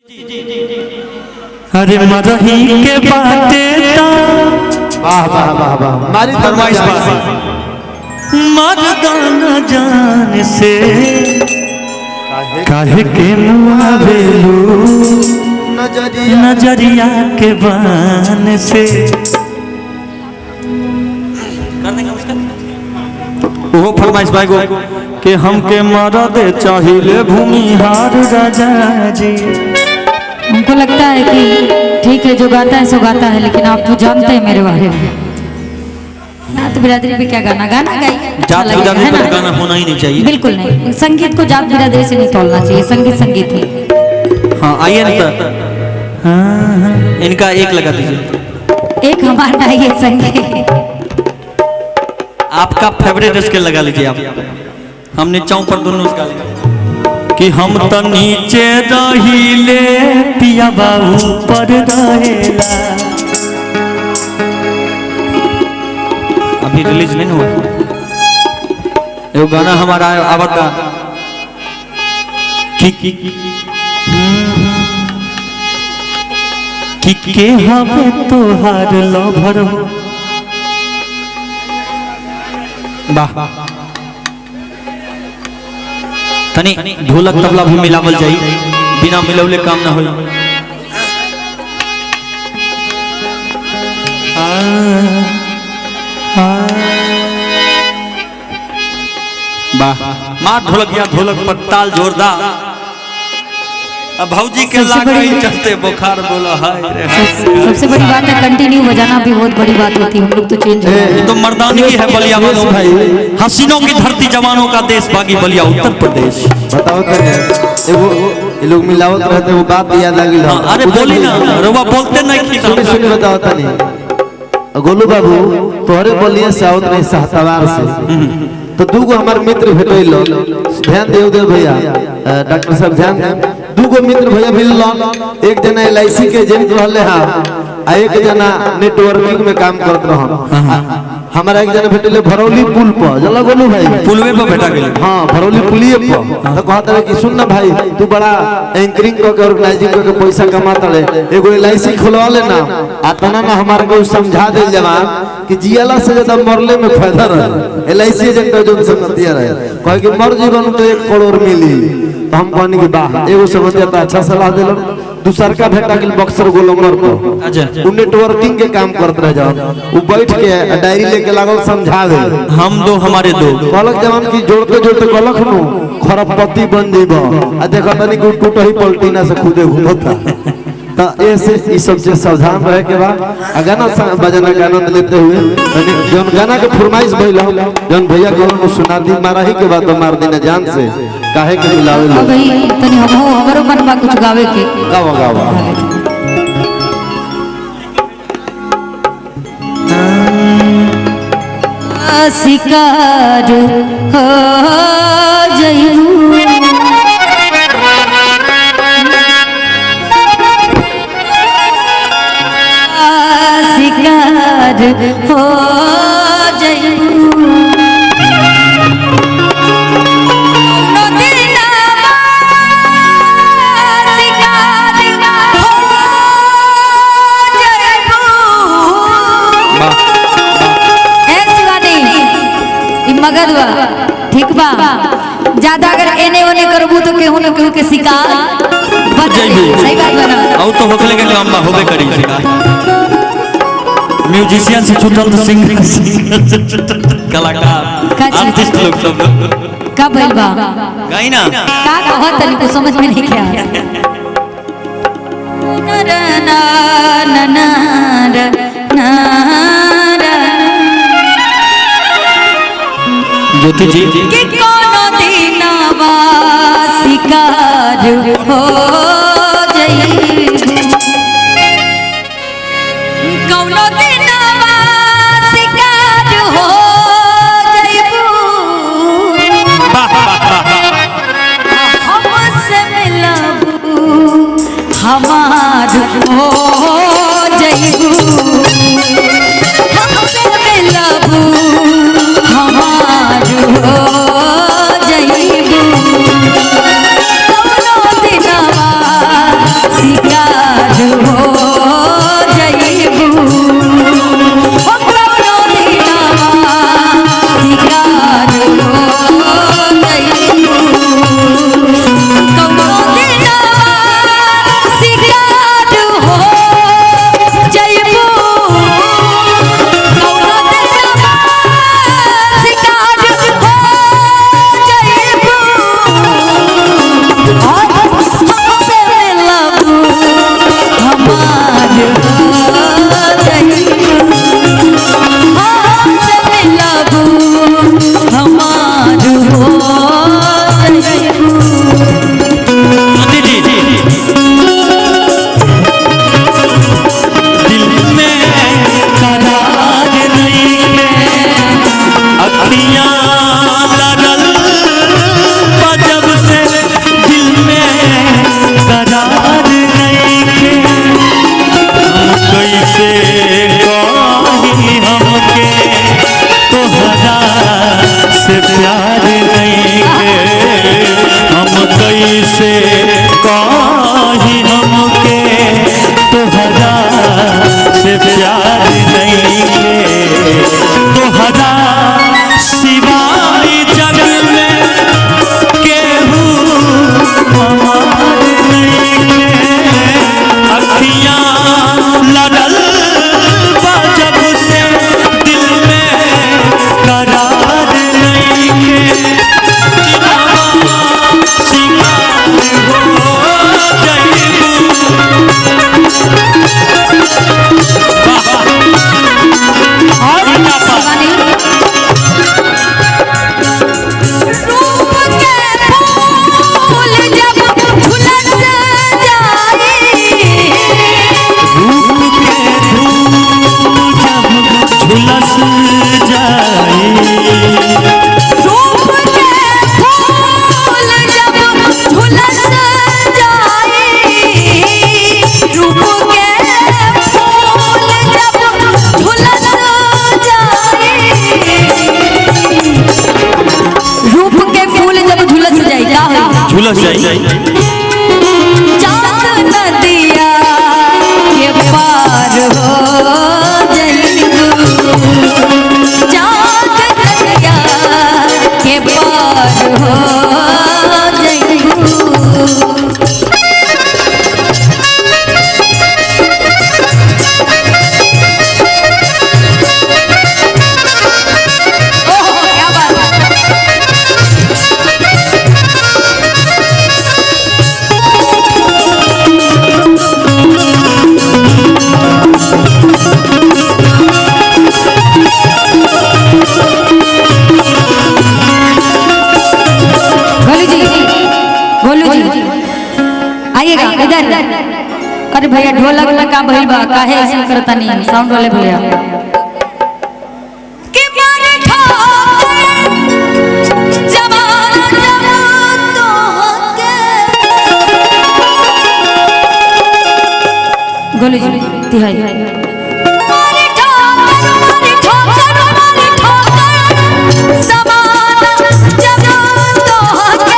अरे मरही के बाटे वाह वाह वाह वाह मारी फरमाइश मर्दाना जान से काहे के मुआवेलू नजरिया के बान से वो फरमाइश भाई को कि हमके मरद चाहिए भूमिहार राजा जी। हमको लगता है कि ठीक है जो गाता है सो गाता है, लेकिन आप तो जानते हैं मेरे बारे में। नात बिरादरी पे क्या गाना गाना गाइए, जात बिरादरी पे गाना होना ही नहीं चाहिए। बिल्कुल नहीं, संगीत को जात बिरादरी से नहीं तोड़ना चाहिए। संगीत संगीत है। हाँ आइए ना, इनका एक लगा दीजिए। एक हमारा ये संगीत आपका फेवरेट स्केल लगा लीजिए आप। हमने चौं पर दोनों उसका कि हम तो नीचे रहीले पिया बाबू पर रहेला। अभी रिलीज नहीं हुआ ये गाना हमारा आवता कि के हवे तोहार लभर हो। वाह तनी ढोलक तबला भी मिलावल जाई, बिना मिलौले काम ना होई। वाह मार ढोलक या ढोलक पर ताल जोरदार। अब भौजी के लागई चलते बुखार बोला हाय रे। सबसे बड़ी बात है कंटिन्यू बजाना भी बहुत बड़ी बात होती है। हम लोग तो चेंज हो गए। तो मर्दानी है बलिया भाई, हसीनों की धरती जवानों का देश बागी बलिया उत्तर प्रदेश। बताओ तो एगो ये लोग मिलावत रहते वो बात याद लगी। अरे बोली ना रोवा बोलते नहीं की सुनी बताओ तनी। गोलू बाबू तोहरे बोलिए से आवत नहीं सहतवार से तो दूगो हमार मित्र भेटैल। ध्यान देव भैया, डॉक्टर साहब ध्यान दें। दूगो मित्र भैया मिलल, एक जना LIC के एजेंट रहले हां आ एक जना नेटवर्किंग में काम करत रह। हमारा एक जना भेटले भरौली पुल पर, जला गोलू भाई पुलवे पर भेटा गेल। हां भरौली पुलिए पर। तो कहत रहे कि सुन ना भाई तू बड़ा एंकरिंग क के ऑर्गेनाइजिंग क के पैसा कमात रहे, एगो LIC खुलवा लेना। आतना ना हमारे को समझा दे जवान कि जियाला से ज्यादा मरले में फायदा रहे। LIC एजेंट जो संगतिया रहे कहे कि मर जीवन तो 1 करोड़ मिली। तो हम कहनी कि वाह एगो समझिया तो अच्छा सलाह देलन। दूसर का भेटा गेल बक्सर गोलंबर को, उ नेटवर्किंग के काम करत रह जाओ। उ बैठ के डायरी लेके लागल समझावे। हम दो हमारे दो कहलक जवान की जोड़ते जोड़ते कहलक नु खरबपति बन जेबो। आ देखा तनी को टूटही पलटीना से खुदे घूमता। तो ऐसे ई सब से सावधान रहे के बा। गाना बजाना का आनंद लेते हुए जौन गाना के फरमाइश भइल जौन भैया कहलन सुना दी मारा ही के बाद तो मार देना जान से काहे के मिलावे लो। भाई तनी हमरो मन में कुछ गावे के गावा गावा शिकार हो जइबू शिकार हो जइबू मगदवा ठीक बा। ज्यादा अगर एने ओने करबू तो केहू न केहू के शिकार बच जाइबू। सही बात बना औ तो होखले के काम बा होबे करी शिकार। म्यूजिशियन से छूटल तो सिंगर कलाकार आर्टिस्ट लोग सब का भइल बा गाई ना का कहत तनी को समझ में नहीं क्या। ना ना ना ना ना ज्योति जी कि कोनो दिनवा शिकार हो जइबू। कोनो दिनवा शिकार हो जइबू। हमसे मिलबू हमार हो जइबू। हमसे मिलबू हमार हो जइबू। कोनो दिनवा सिंगार हो जइबू ओ कौनो दिनवा सिंगार हो जइबू कौनो दिनवा सिंगार हो जइबू कौनो दिनवा सिंगार हो जइबू और हमसे मिलबू हमार हो जइबू हमसे मिलबू हमार हो जइबू दीदी दिल में करार नहीं है अखियां लड़ल जब से दिल में करार नहीं है कैसे कही हमके तोहरा से प्यार नहीं है हम कैसे कही हमके तोहरा से प्यार नहीं है तोहरा सिवाय जग में केहू हमार नहीं है अखियां लड़ल जब से दिल में करार नहीं है सिंगार हो जइबू और शिवानी रूप के फूल जब झुलस जाए रूप के धूल जब झुलस जाए रूप के फूल जब झुलस जाए रूप के फूल जब झुलस जाए रूप के फूल जब झुलस जाए क्या होई झुलस जाए चांद नदिया के पार हो जइबू चांद नदिया के पार हो जइबू ओहो क्या बात है गोलू जी आइएगा इधर अरे भैया ढोलक में का भइल बा काहे ऐसे करता नहीं साउंड वाले भैया कि मारे ठोकर जवान जवान तोहके गोलू जी तिहाई मारे ठोकर जवान जवान तोहके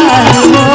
बारू